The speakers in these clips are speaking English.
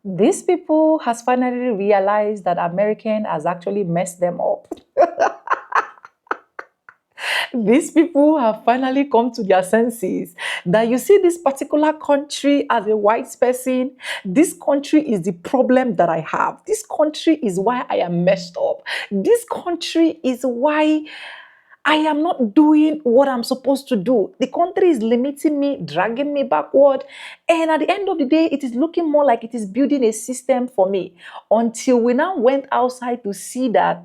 These people has finally realized that American has actually messed them up. These people have finally come to their senses that you see this particular country as a white person, this country is the problem that I have. This country is why I am messed up. This country is why I am not doing what I'm supposed to do. The country is limiting me, dragging me backward. And at the end of the day, it is looking more like it is building a system for me. Until we now went outside to see that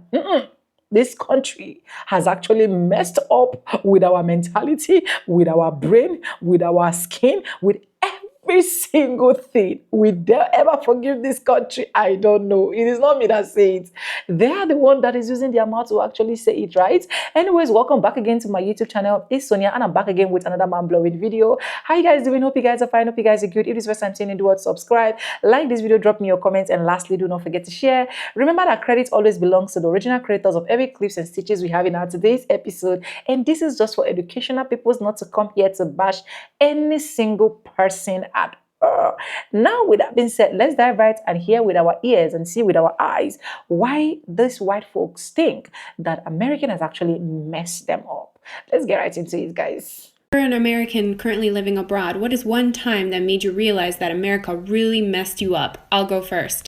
this country has actually messed up with our mentality, with our brain, with our skin, with every single thing. Will they ever forgive this country? I don't know. It is not me that say it. They are the one that is using their mouth to actually say it, right? Anyways, welcome back again to my YouTube channel. It's Sonia and I'm back again with another mind-blowing video. How you guys doing? Hope you guys are fine. Hope you guys are good. If this is first time seeing it, do what? Subscribe, like this video, drop me your comments, and lastly, do not forget to share. Remember that credit always belongs to the original creators of every clips and stitches we have in our today's episode, and this is just for educational purposes, not to come here to bash any single person at all. Now, with that being said, let's dive right and hear with our ears and see with our eyes why these white folks think that American has actually messed them up. Let's get right into it, guys. You're an American currently living abroad. What is one time that made you realize that America really messed you up? I'll go first.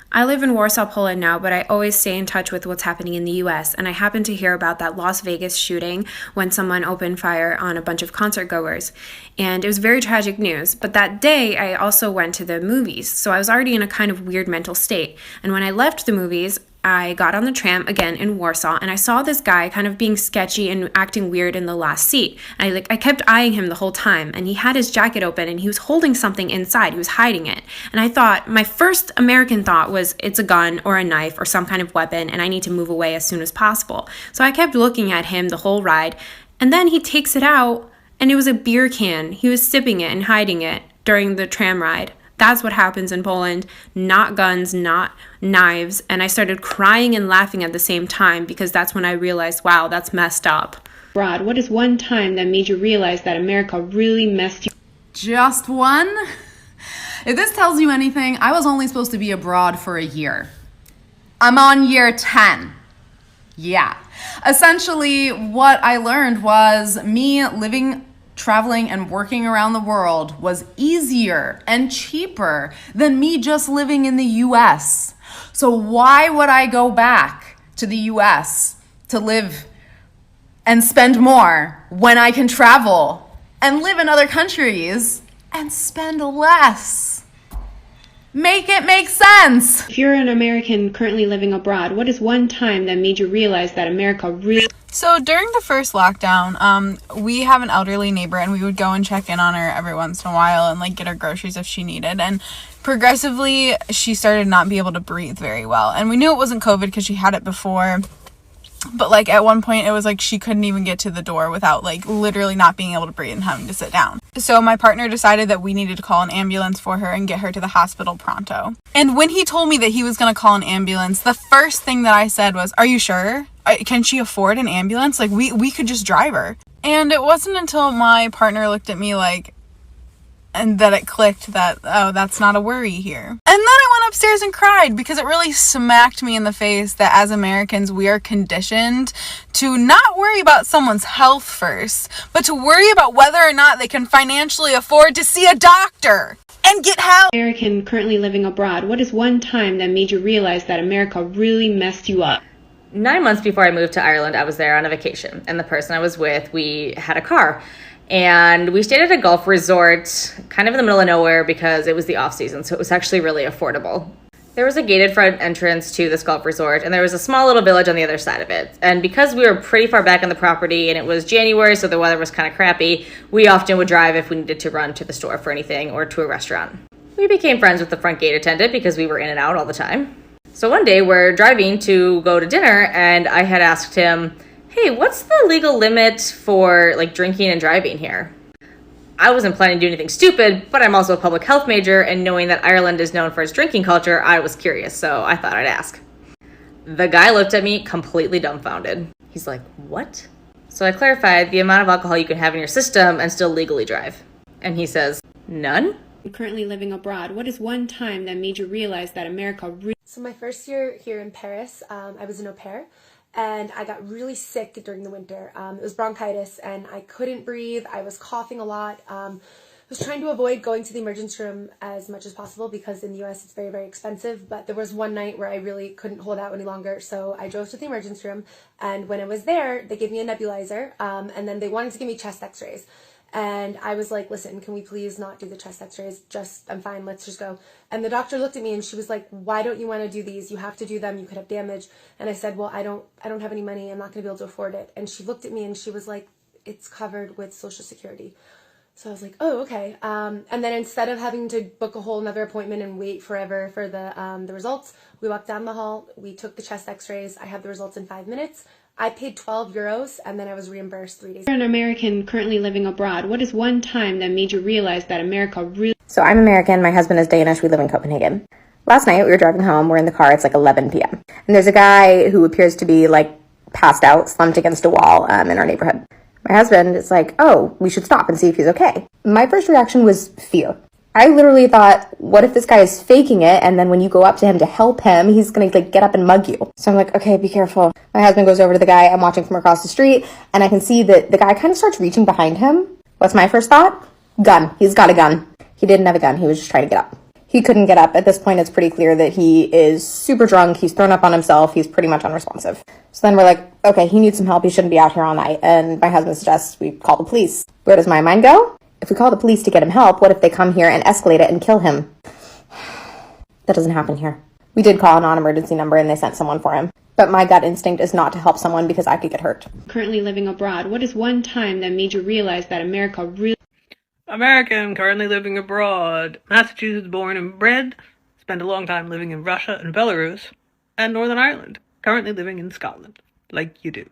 I live in Warsaw, Poland now, but I always stay in touch with what's happening in the US, and I happened to hear about that Las Vegas shooting when someone opened fire on a bunch of concert goers, and it was very tragic news. But that day, I also went to the movies, so I was already in a kind of weird mental state, and when I left the movies, I got on the tram again in Warsaw, and I saw this guy kind of being sketchy and acting weird in the last seat. And I kept eyeing him the whole time, and he had his jacket open and he was holding something inside. He was hiding it. And I thought, my first American thought was it's a gun or a knife or some kind of weapon, and I need to move away as soon as possible. So I kept looking at him the whole ride, and then he takes it out, and it was a beer can. He was sipping it and hiding it during the tram ride. That's what happens in Poland, not guns, not knives. And I started crying and laughing at the same time because that's when I realized, wow, that's messed up. Rod, what is one time that made you realize that America really messed you up? Just one? If this tells you anything, I was only supposed to be abroad for a year. I'm on year 10. Yeah. Essentially, what I learned was me traveling and working around the world was easier and cheaper than me just living in the US. So why would I go back to the US to live and spend more when I can travel and live in other countries and spend less? Make it make sense. If you're an American currently living abroad, what is one time that made you realize that America really... So during the first lockdown, we have an elderly neighbor, and we would go and check in on her every once in a while and get her groceries if she needed. And progressively, she started not be able to breathe very well. And we knew it wasn't COVID because she had it before. But at one point, it was she couldn't even get to the door without literally not being able to breathe and having to sit down. So my partner decided that we needed to call an ambulance for her and get her to the hospital pronto. And when he told me that he was going to call an ambulance, the first thing that I said was, "Are you sure? Can she afford an ambulance? We could just drive her." And it wasn't until my partner looked at me and that it clicked that, oh, that's not a worry here. And then I went upstairs and cried because it really smacked me in the face that as Americans, we are conditioned to not worry about someone's health first, but to worry about whether or not they can financially afford to see a doctor and get help. American currently living abroad, what is one time that made you realize that America really messed you up? 9 months before I moved to Ireland, I was there on a vacation, and the person I was with, we had a car. And we stayed at a golf resort kind of in the middle of nowhere because it was the off season, so it was actually really affordable. There was a gated front entrance to this golf resort, and there was a small little village on the other side of it. And because we were pretty far back on the property and it was January, so the weather was kind of crappy, we often would drive if we needed to run to the store for anything or to a restaurant. We became friends with the front gate attendant because we were in and out all the time. So one day we're driving to go to dinner, and I had asked him, "Hey, what's the legal limit for drinking and driving here?" I wasn't planning to do anything stupid, but I'm also a public health major, and knowing that Ireland is known for its drinking culture, I was curious, so I thought I'd ask. The guy looked at me completely dumbfounded. He's like, "What?" So I clarified the amount of alcohol you can have in your system and still legally drive. And he says, "None?" Currently living abroad, what is one time that made you realize that America really... So my first year here in Paris, I was an au pair, and I got really sick during the winter. It was bronchitis, and I couldn't breathe. I was coughing a lot. I was trying to avoid going to the emergency room as much as possible because in the US it's very, very expensive. But there was one night where I really couldn't hold out any longer, so I drove to the emergency room. And when I was there, they gave me a nebulizer, and then they wanted to give me chest X-rays. And I was like, listen, can we please not do the chest x-rays? I'm fine, let's just go. And the doctor looked at me and she was like, why don't you want to do these? You have to do them, you could have damage. And I said, well, I don't have any money, I'm not going to be able to afford it. And she looked at me and she was like, it's covered with Social Security. So I was like, oh, okay. And then instead of having to book a whole another appointment and wait forever for the results, we walked down the hall, we took the chest x-rays, I had the results in 5 minutes. I paid €12 and then I was reimbursed 3 days. You're an American currently living abroad. What is one time that made you realize that America really... So I'm American, my husband is Danish, we live in Copenhagen. Last night we were driving home, we're in the car, it's like 11 p.m. And there's a guy who appears to be like passed out, slumped against a wall in our neighborhood. My husband is like, oh, we should stop and see if he's okay. My first reaction was fear. I literally thought, what if this guy is faking it, and then when you go up to him to help him, he's gonna like get up and mug you. So I'm like, okay, be careful. My husband goes over to the guy, I'm watching from across the street, and I can see that the guy kind of starts reaching behind him. What's my first thought? Gun. He's got a gun. He didn't have a gun, he was just trying to get up. He couldn't get up. At this point, it's pretty clear that he is super drunk, he's thrown up on himself, he's pretty much unresponsive. So then we're like, okay, he needs some help, he shouldn't be out here all night, and my husband suggests we call the police. Where does my mind go? If we call the police to get him help, what if they come here and escalate it and kill him? That doesn't happen here. We did call a non-emergency number and they sent someone for him. But my gut instinct is not to help someone because I could get hurt. Currently living abroad, what is one time that made you realize that America really... American, currently living abroad. Massachusetts born and bred. Spent a long time living in Russia and Belarus. And Northern Ireland. Currently living in Scotland. Like you do.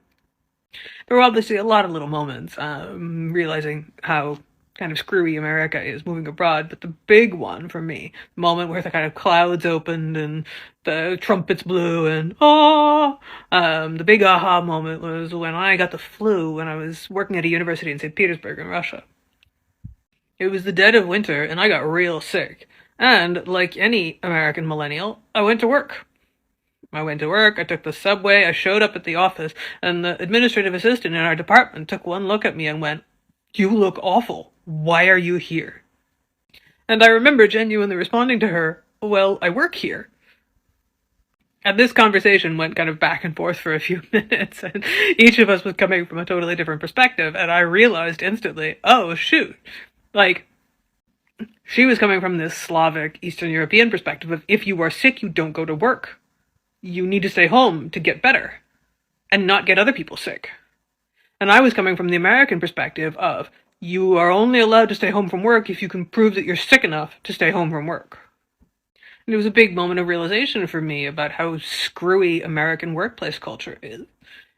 There were obviously a lot of little moments, realizing how kind of screwy America is moving abroad, but the big one for me, the moment where the kind of clouds opened and the trumpets blew and the big aha moment was when I got the flu when I was working at a university in St. Petersburg in Russia. It was the dead of winter and I got real sick. And like any American millennial, I went to work. I took the subway, I showed up at the office, and the administrative assistant in our department took one look at me and went, "You look awful. Why are you here?" And I remember genuinely responding to her, "Well, I work here." And this conversation went kind of back and forth for a few minutes, and each of us was coming from a totally different perspective, and I realized instantly, oh, shoot. Like, she was coming from this Slavic, Eastern European perspective of if you are sick, you don't go to work. You need to stay home to get better, and not get other people sick. And I was coming from the American perspective of, you are only allowed to stay home from work if you can prove that you're sick enough to stay home from work. And it was a big moment of realization for me about how screwy American workplace culture is.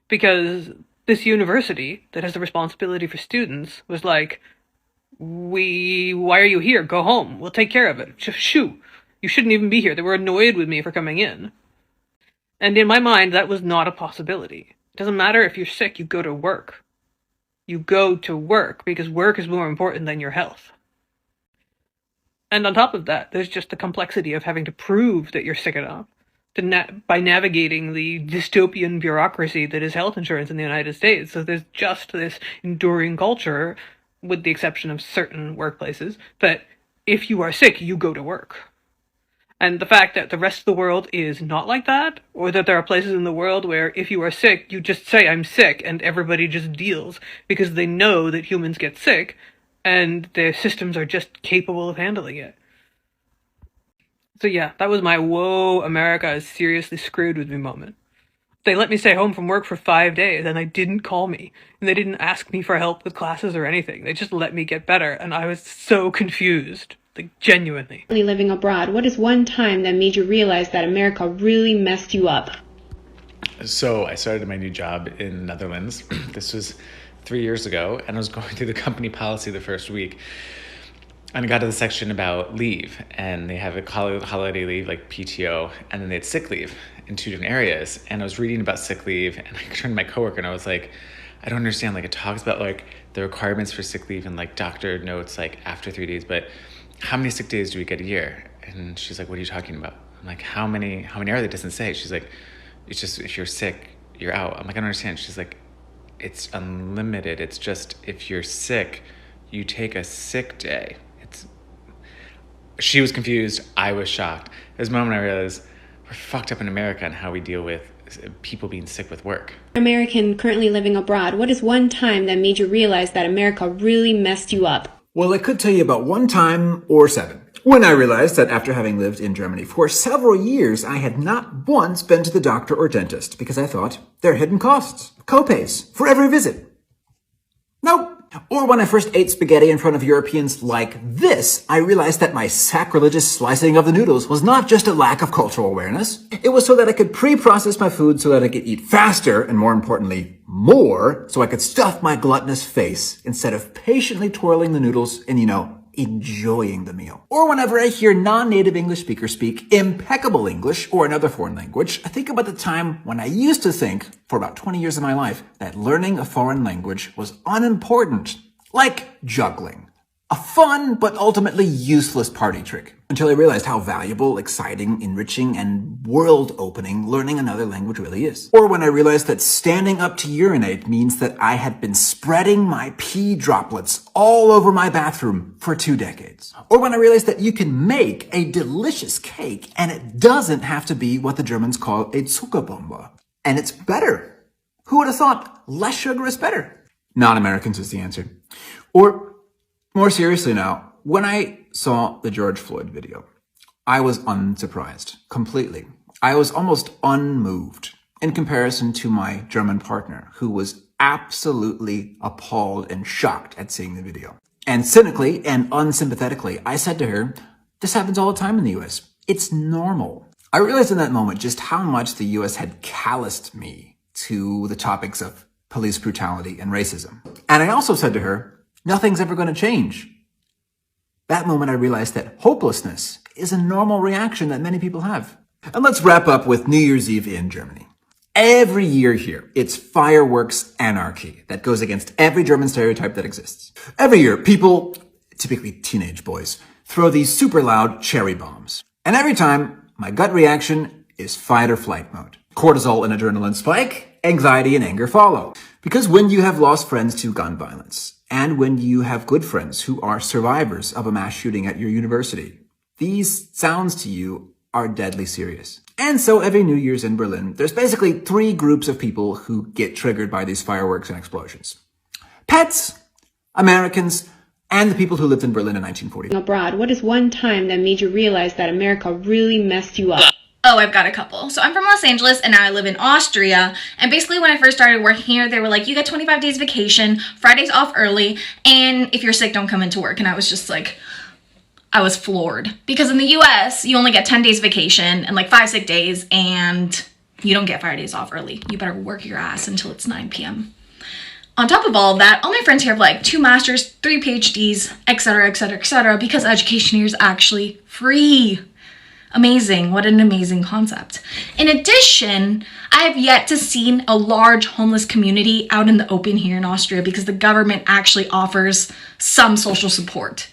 Because this university that has the responsibility for students was like, why are you here? Go home. We'll take care of it. Shoo. You shouldn't even be here. They were annoyed with me for coming in. And in my mind, that was not a possibility. It doesn't matter if you're sick, you go to work. You go to work because work is more important than your health. And on top of that, there's just the complexity of having to prove that you're sick enough by navigating the dystopian bureaucracy that is health insurance in the United States. So there's just this enduring culture, with the exception of certain workplaces, that if you are sick, you go to work. And the fact that the rest of the world is not like that, or that there are places in the world where if you are sick, you just say, I'm sick, and everybody just deals, because they know that humans get sick, and their systems are just capable of handling it. So yeah, that was my whoa, America is seriously screwed with me moment. They let me stay home from work for 5 days, and they didn't call me, and they didn't ask me for help with classes or anything. They just let me get better, and I was so confused. Like, genuinely. Living abroad, what is one time that made you realize that America really messed you up? So I started my new job in the Netherlands. This was 3 years ago, and I was going through the company policy the first week. And I got to the section about leave, and they have a holiday leave, like PTO, and then they had sick leave in 2 different areas. And I was reading about sick leave, and I turned to my coworker, and I was like, I don't understand. Like, it talks about, like, the requirements for sick leave and, like, doctor notes, like, after 3 days, but how many sick days do we get a year? And she's like, what are you talking about? I'm like, how many are there? It doesn't say. She's like, it's just, if you're sick, you're out. I'm like, I don't understand. She's like, it's unlimited. It's just, if you're sick, you take a sick day. She was confused. I was shocked. There's a moment I realized we're fucked up in America and how we deal with people being sick with work. American currently living abroad, what is one time that made you realize that America really messed you up? Well, I could tell you about one time or 7. When I realized that after having lived in Germany for several years, I had not once been to the doctor or dentist because I thought there are hidden costs, co-pays for every visit. Nope. Or when I first ate spaghetti in front of Europeans like this, I realized that my sacrilegious slicing of the noodles was not just a lack of cultural awareness. It was so that I could pre-process my food so that I could eat faster and, more importantly, more, so I could stuff my gluttonous face instead of patiently twirling the noodles and, enjoying the meal. Or whenever I hear non-native English speakers speak impeccable English or another foreign language, I think about the time when I used to think, for about 20 years of my life, that learning a foreign language was unimportant. Like juggling. A fun, but ultimately useless party trick. Until I realized how valuable, exciting, enriching, and world-opening learning another language really is. Or when I realized that standing up to urinate means that I had been spreading my pee droplets all over my bathroom for 2 decades. Or when I realized that you can make a delicious cake and it doesn't have to be what the Germans call a Zuckerbombe. And it's better. Who would have thought less sugar is better? Non-Americans is the answer. Or more seriously now, when I saw the George Floyd video, I was unsurprised, completely. I was almost unmoved in comparison to my German partner, who was absolutely appalled and shocked at seeing the video. And cynically and unsympathetically, I said to her, this happens all the time in the US. It's normal. I realized in that moment just how much the US had calloused me to the topics of police brutality and racism. And I also said to her, nothing's ever going to change. That moment I realized that hopelessness is a normal reaction that many people have. And let's wrap up with New Year's Eve in Germany. Every year here, it's fireworks anarchy that goes against every German stereotype that exists. Every year, people, typically teenage boys, throw these super loud cherry bombs. And every time, my gut reaction is fight or flight mode. Cortisol and adrenaline spike, anxiety and anger follow. Because when you have lost friends to gun violence, and when you have good friends who are survivors of a mass shooting at your university, these sounds to you are deadly serious. And so every New Year's in Berlin, there's basically 3 groups of people who get triggered by these fireworks and explosions. Pets, Americans, and the people who lived in Berlin in 1940. Abroad, what is one time that made you realize that America really messed you up? Oh, I've got a couple. So I'm from Los Angeles and now I live in Austria. And basically when I first started working here, they were like, you get 25 days vacation, Fridays off early, and if you're sick, don't come into work. And I was just like, I was floored. Because in the US, you only get 10 days vacation and like 5 sick days, and you don't get Fridays off early. You better work your ass until it's 9 p.m. On top of all of that, all my friends here have like 2 masters, 3 PhDs, etc., etc., etc., because education here is actually free. Amazing. What an amazing concept. In addition, I have yet to see a large homeless community out in the open here in Austria because the government actually offers some social support.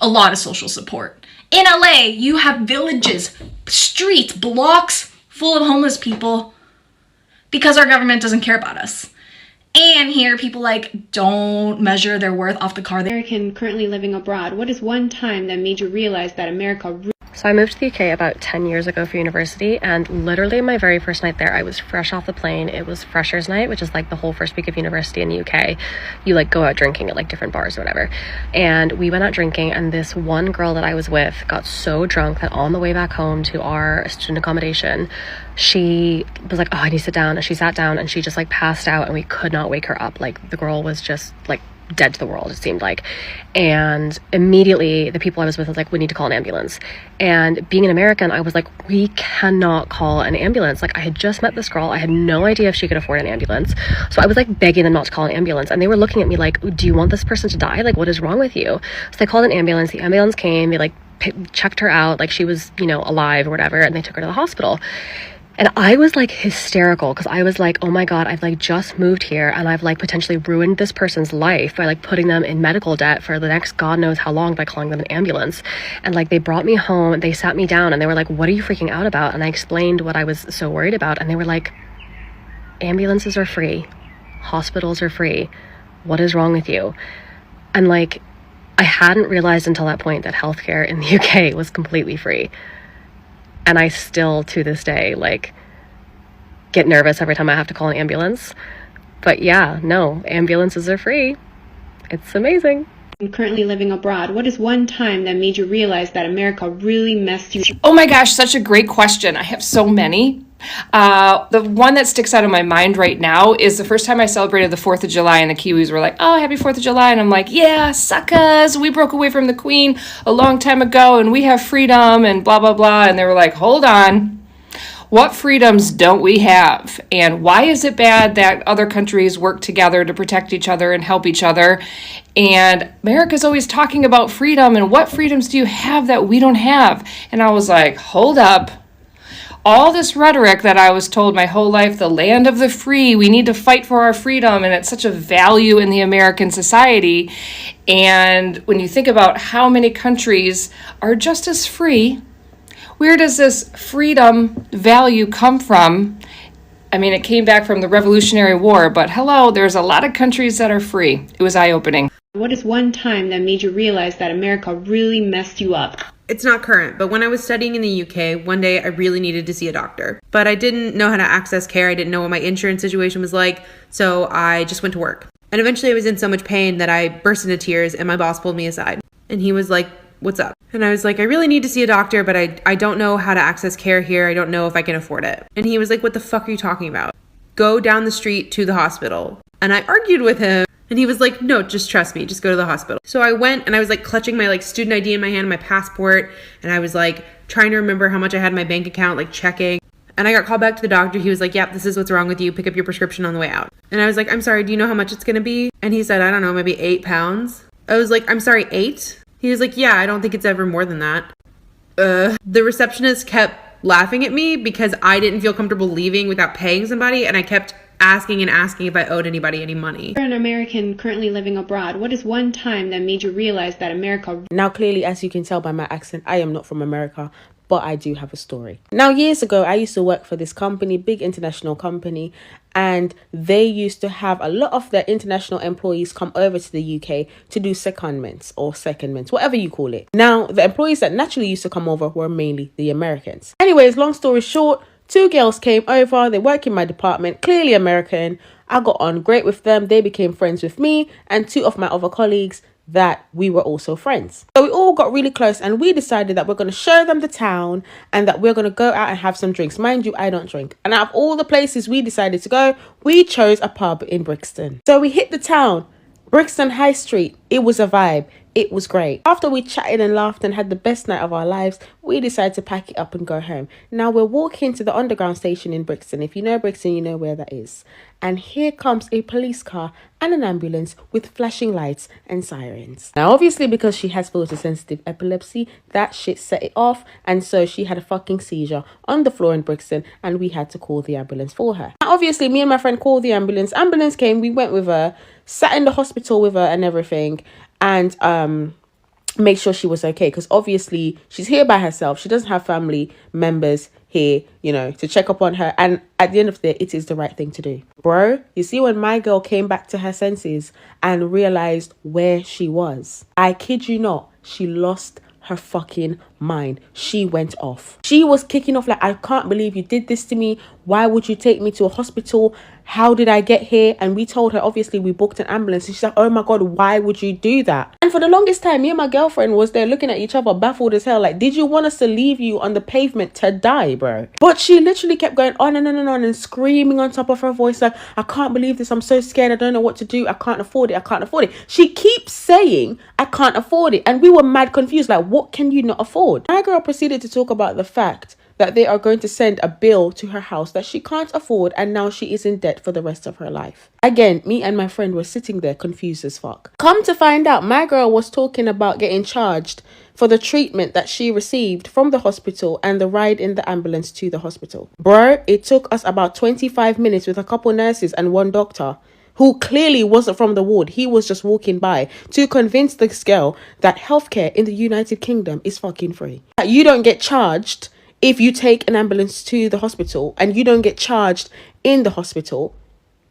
A lot of social support. In LA, you have villages, streets, blocks full of homeless people because our government doesn't care about us. And here, people don't measure their worth off the car. American currently living abroad, what is one time that made you realize that America So I moved to the UK about 10 years ago for university, and literally my very first night there, I was fresh off the plane. It was freshers night, which is like the whole first week of university in the UK. You go out drinking at different bars or whatever. And we went out drinking, and this one girl that I was with got so drunk that on the way back home to our student accommodation, she was like, oh, I need to sit down. And she sat down and she just passed out, and we could not wake her up. The girl was just dead to the world, it seemed like. And immediately the people I was with was like, we need to call an ambulance. And being an American, I was like, we cannot call an ambulance. I had just met this girl. I had no idea if she could afford an ambulance. So I was begging them not to call an ambulance. And they were looking at me like, do you want this person to die? What is wrong with you? So they called an ambulance. The ambulance came. They checked her out. She was, alive or whatever. And they took her to the hospital. And I was like hysterical because I was like, oh my God, I've like just moved here and I've like potentially ruined this person's life by like putting them in medical debt for the next God knows how long by calling them an ambulance. And like they brought me home, they sat me down and they were like, what are you freaking out about? And I explained what I was so worried about. And they were like, ambulances are free. Hospitals are free. What is wrong with you? And like, I hadn't realized until that point that healthcare in the UK was completely free. And I still, to this day, like, get nervous every time I have to call an ambulance. But yeah, no, ambulances are free. It's amazing. I'm currently living abroad. What is one time that made you realize that America really messed you? Oh my gosh, such a great question. I have so many. The one that sticks out of my mind right now is the first time I celebrated the 4th of July and the Kiwis were like, oh, happy 4th of July. And I'm like, yeah, suckers. We broke away from the Queen a long time ago and we have freedom and blah, blah, blah. And they were like, hold on. What freedoms don't we have? And why is it bad that other countries work together to protect each other and help each other? And America's always talking about freedom and what freedoms do you have that we don't have? And I was like, hold up. All this rhetoric that I was told my whole life, the land of the free, we need to fight for our freedom, and it's such a value in the American society. And when you think about how many countries are just as free, where does this freedom value come from? I mean, it came back from the Revolutionary War, but hello, there's a lot of countries that are free. It was eye-opening. What is one time that made you realize that America really messed you up? It's not current, but when I was studying in the UK, one day I really needed to see a doctor. But I didn't know how to access care. I didn't know what my insurance situation was like, so I just went to work. And eventually I was in so much pain that I burst into tears and my boss pulled me aside. And he was like, what's up? And I was like, I really need to see a doctor, but I don't know how to access care here. I don't know if I can afford it. And he was like, what the fuck are you talking about? Go down the street to the hospital. And I argued with him. And he was like, no, just trust me. Just go to the hospital. So I went and I was like clutching my like student ID in my hand, my passport. And I was like trying to remember how much I had in my bank account, like checking. And I got called back to the doctor. He was like, yep, this is what's wrong with you. Pick up your prescription on the way out. And I was like, I'm sorry, do you know how much it's going to be? And he said, I don't know, maybe 8 pounds. I was like, I'm sorry, 8? He was like, yeah, I don't think it's ever more than that. The receptionist kept laughing at me because I didn't feel comfortable leaving without paying somebody. And I kept asking and asking if I owed anybody any money. You're an American currently living abroad. What is one time that made you realize that America... Now, clearly, as you can tell by my accent, I am not from America, but I do have a story. Now, years ago, I used to work for this company, big international company, and they used to have a lot of their international employees come over to the UK to do secondments or secondments, whatever you call it. Now, the employees that naturally used to come over were mainly the Americans. Anyways, long story short, 2 girls came over, they work in my department, clearly American. I got on great with them, they became friends with me and 2 of my other colleagues that we were also friends. So we all got really close and we decided that we're going to show them the town and that we're going to go out and have some drinks. Mind you, I don't drink. And out of all the places we decided to go, we chose a pub in Brixton. So we hit the town, Brixton High Street. It was a vibe. It was great. After we chatted and laughed and had the best night of our lives, we decided to pack it up and go home. Now we're walking to the underground station in Brixton. If you know Brixton, you know where that is. And here comes a police car and an ambulance with flashing lights and sirens. Now, obviously, because she has photosensitive epilepsy, that shit set it off. And so she had a fucking seizure on the floor in Brixton and we had to call the ambulance for her. Now, obviously, me and my friend called the ambulance. Ambulance came, we went with her, sat in the hospital with her and everything. And make sure she was okay, because obviously she's here by herself. She doesn't have family members here, you know, to check up on her. And at the end of the day, it is the right thing to do. Bro, you see, when my girl came back to her senses and realized where she was, I kid you not, she lost her fucking mind. She went off. She was kicking off like, I can't believe you did this to me. Why would you take me to a hospital? How did I get here? And we told her, obviously, we booked an ambulance. And she's like, oh my God, why would you do that? And for the longest time, me and my girlfriend was there looking at each other, baffled as hell. Like, did you want us to leave you on the pavement to die, bro? But she literally kept going on and on and on and screaming on top of her voice like, I can't believe this. I'm so scared. I don't know what to do. I can't afford it. I can't afford it. She keeps saying, I can't afford it. And we were mad confused. Like, what can you not afford? My girl proceeded to talk about the fact that they are going to send a bill to her house that she can't afford, and now she is in debt for the rest of her life. Again, me and my friend were sitting there confused as fuck. Come to find out, my girl was talking about getting charged for the treatment that she received from the hospital and the ride in the ambulance to the hospital. Bro, it took us about 25 minutes with a couple nurses and one doctor who clearly wasn't from the ward. He was just walking by to convince this girl that healthcare in the United Kingdom is fucking free. You don't get charged if you take an ambulance to the hospital, and you don't get charged in the hospital.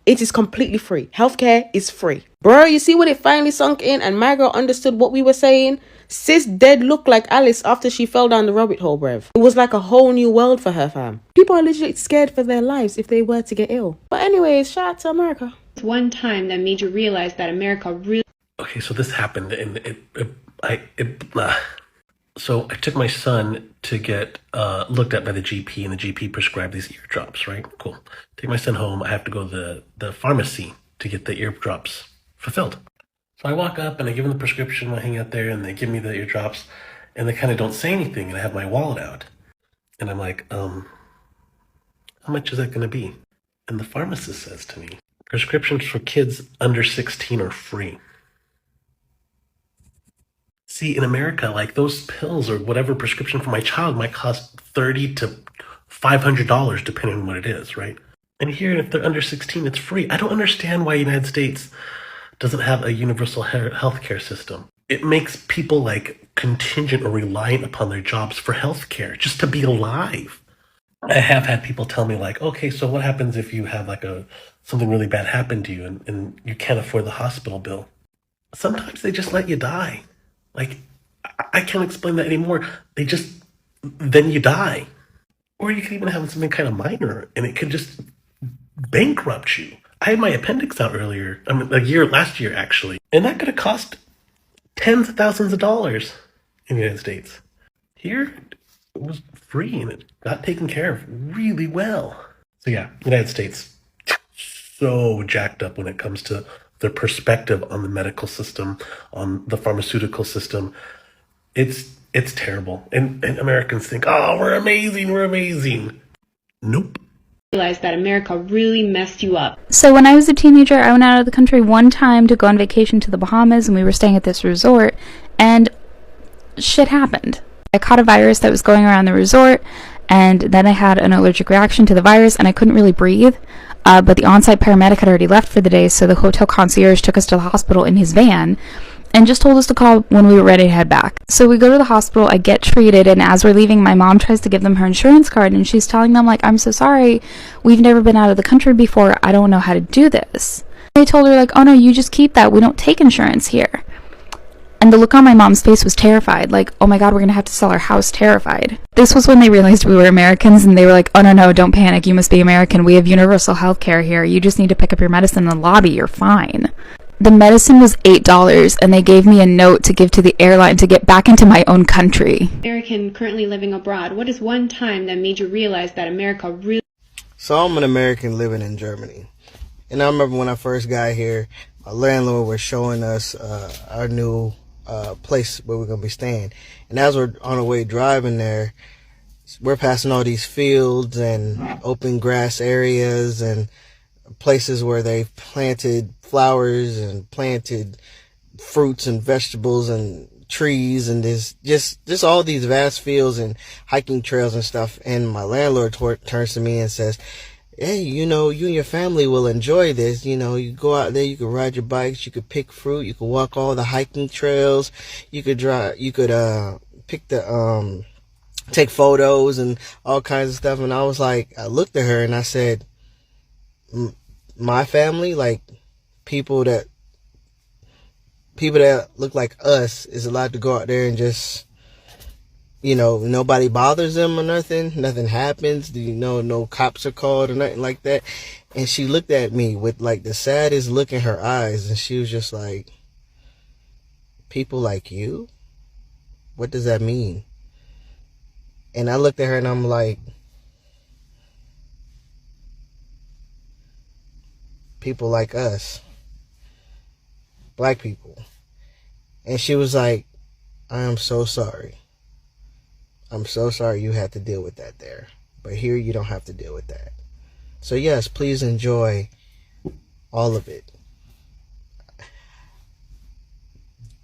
It is completely free. Healthcare is free. Bro, you see when it finally sunk in and my girl understood what we were saying? Sis dead looked like Alice after she fell down the rabbit hole, bruv. It was like a whole new world for her, fam. People are legit scared for their lives if they were to get ill. But anyways, shout out to America. One time that made you realize that America really... Okay, so this happened, and so I took my son to get looked at by the GP, and the GP prescribed these eardrops, right? Cool. Take my son home. I have to go to the pharmacy to get the eardrops fulfilled. So I walk up and I give them the prescription. I hang out there and they give me the eardrops, and they kind of don't say anything, and I have my wallet out. And I'm like, how much is that going to be? And the pharmacist says to me, prescriptions for kids under 16 are free. See, in America, like those pills or whatever prescription for my child might cost $30 to $500, depending on what it is, right? And here, if they're under 16, it's free. I don't understand why the United States doesn't have a universal healthcare system. It makes people like contingent or reliant upon their jobs for healthcare just to be alive. I have had people tell me like, okay, so what happens if you have like something really bad happen to you and you can't afford the hospital bill? Sometimes they just let you die. Like, I can't explain that anymore. Then you die. Or you could even have something kind of minor and it could just bankrupt you. I had my appendix out last year actually, and that could have cost tens of thousands of dollars in the United States. Here, it was free and it got taken care of really well. So yeah, United States, so jacked up when it comes to their perspective on the medical system, on the pharmaceutical system. It's terrible. And Americans think, oh, we're amazing. Nope. Realized that America really messed you up. So when I was a teenager, I went out of the country one time to go on vacation to the Bahamas, and we were staying at this resort, and shit happened. I caught a virus that was going around the resort, and then I had an allergic reaction to the virus, and I couldn't really breathe. But the on-site paramedic had already left for the day, so the hotel concierge took us to the hospital in his van and just told us to call when we were ready to head back. So we go to the hospital, I get treated, and as we're leaving, my mom tries to give them her insurance card, and she's telling them, like, I'm so sorry, we've never been out of the country before, I don't know how to do this. They told her, like, oh no, you just keep that, we don't take insurance here. And the look on my mom's face was terrified, like, oh my god, we're gonna have to sell our house, terrified. This was when they realized we were Americans, and they were like, oh no, don't panic, you must be American, we have universal health care here, you just need to pick up your medicine in the lobby, you're fine. The medicine was $8, and they gave me a note to give to the airline to get back into my own country. American currently living abroad, what is one time that made you realize that America really... So I'm an American living in Germany. And I remember when I first got here, my landlord was showing us our new place where we're going to be staying. And as we're on our way driving there, we're passing all these fields and open grass areas and places where they've planted flowers and planted fruits and vegetables and trees, and there's just all these vast fields and hiking trails and stuff. And my landlord turns to me and says, hey, you and your family will enjoy this. You go out there, you can ride your bikes, you could pick fruit, you could walk all the hiking trails, you could pick take photos and all kinds of stuff. And I was like, I looked at her and I said, my family, like people that look like us, is allowed to go out there and just, nobody bothers them or nothing happens, no cops are called or nothing like that. And she looked at me with like the saddest look in her eyes, and she was just like, people like you? What does that mean? And I looked at her and I'm like, people like us, black people. And she was like, I am so sorry. I'm so sorry you had to deal with that there. But here you don't have to deal with that. So yes, please enjoy all of it.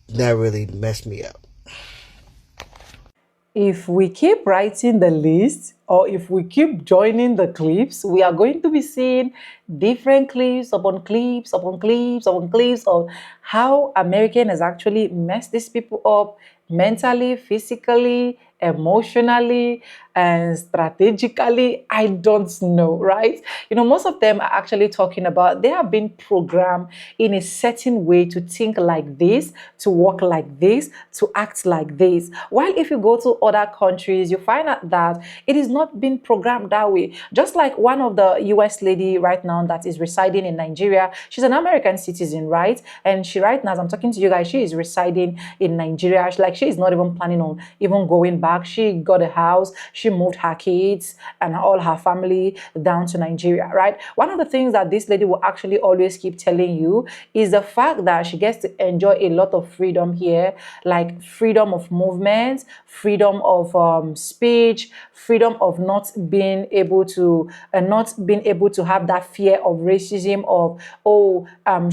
That really messed me up. if we keep writing the list or if we keep joining the clips, we are going to be seeing different clips upon clips upon clips upon clips of how American has actually messed these people up mentally, physically, emotionally, and strategically. I don't know, right? Most of them are actually talking about they have been programmed in a certain way to think like this, to walk like this, to act like this. While if you go to other countries, you find out that it is not been programmed that way. Just like one of the US lady right now that is residing in Nigeria, she's an American citizen, right? And she right now, as I'm talking to you guys, she is residing in Nigeria. She is not even planning on even going back. She got a house, she moved her kids and all her family down to Nigeria, right? One of the things that this lady will actually always keep telling you is the fact that she gets to enjoy a lot of freedom here, like freedom of movement, freedom of speech, freedom of not being able to have that fear of racism of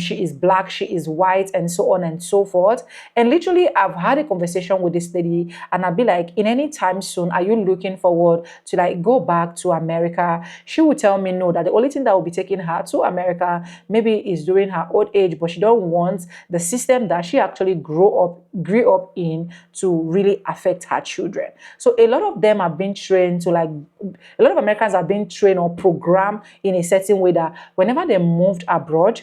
she is black, she is white, and so on and so forth. And literally, I've had a conversation with this lady, and I'll be like, in any time soon, are you looking forward to like go back to America? She would tell me no, that the only thing that will be taking her to America maybe is during her old age, but she don't want the system that she actually grew up in to really affect her children. So a lot of them have been trained to a lot of Americans have been trained or programmed in a certain way that whenever they moved abroad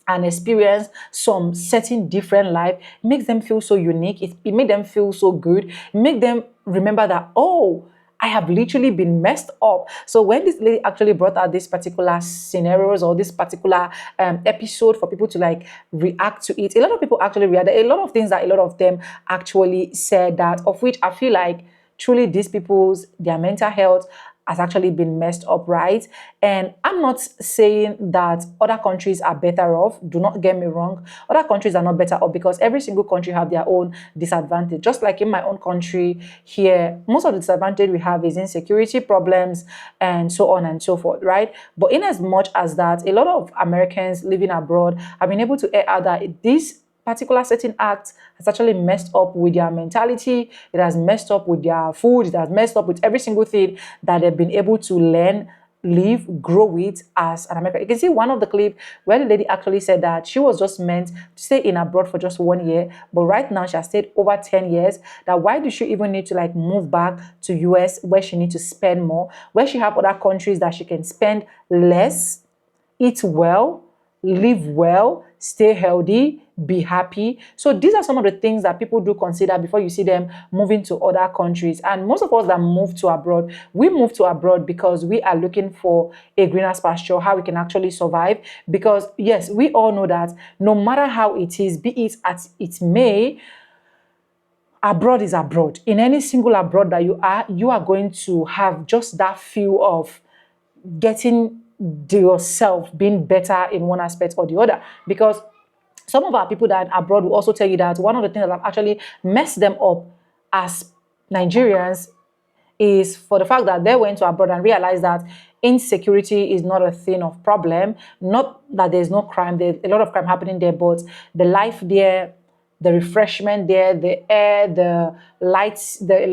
and experience some certain different life, it makes them feel so unique. It makes them feel so good. It makes them remember that, I have literally been messed up. So when this lady actually brought out this particular scenarios or this particular episode for people to like react to it, a lot of people actually reacted. A lot of things that a lot of them actually said that, of which I feel like truly these people's, their mental health has actually been messed up, right? And I'm not saying that other countries are better off. Do not get me wrong. Other countries are not better off because every single country have their own disadvantage. Just like in my own country here, most of the disadvantage we have is insecurity problems and so on and so forth, right? But in as much as that, a lot of Americans living abroad have been able to air out that this particular certain act has actually messed up with their mentality, it has messed up with their food, it has messed up with every single thing that they've been able to learn, live, grow with as an American. You can see one of the clips where the lady actually said that she was just meant to stay in abroad for just 1 year, but right now she has stayed over 10 years. That why does she even need to like move back to US where she needs to spend more, where she have other countries that she can spend less, eat well, live well, stay healthy, be happy. So these are some of the things that people do consider before you see them moving to other countries. And most of us that move to abroad, we move to abroad because we are looking for a greener pasture, how we can actually survive. Because yes, we all know that no matter how it is, be it as it may, abroad is abroad. In any single abroad that you are going to have just that feel of getting yourself being better in one aspect or the other. Because some of our people that are abroad will also tell you that one of the things that have actually messed them up as Nigerians is for the fact that they went to abroad and realized that insecurity is not a thing of problem. Not that there's no crime, there's a lot of crime happening there, but the life there, the refreshment there, the air, the lights, the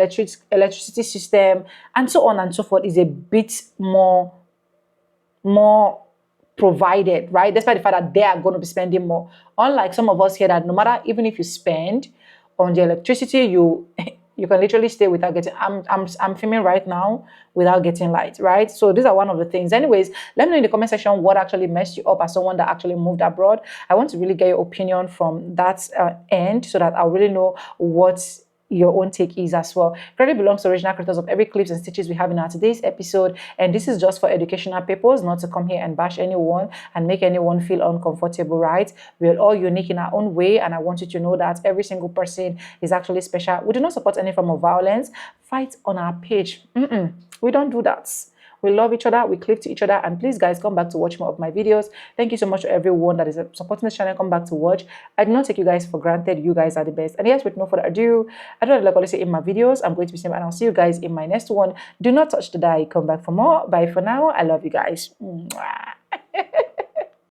electricity system, and so on and so forth is a bit more provided, right? Despite the fact that they are going to be spending more. Unlike some of us here that no matter, even if you spend on the electricity, you can literally stay without getting, I'm filming right now without getting light, right? So these are one of the things. Anyways, let me know in the comment section what actually messed you up as someone that actually moved abroad. I want to really get your opinion from that end so that I'll really know what your own take is as well. Credit belongs to original creators of every clips and stitches we have in our today's episode, and this is just for educational purpose, not to come here and bash anyone and make anyone feel uncomfortable, right? We're all unique in our own way, and I want you to know that every single person is actually special. We do not support any form of violence. Fight on our page. We don't do that. We love each other, we click to each other, and please guys come back to watch more of my videos. Thank you so much to everyone that is supporting this channel. Come back to watch. I do not take you guys for granted. You guys are the best. And yes, with no further ado, I don't like always say in my videos, I'm going to be saying, and I'll see you guys in my next one. Do not touch the dial. Come back for more. Bye for now. I love you guys. Mwah.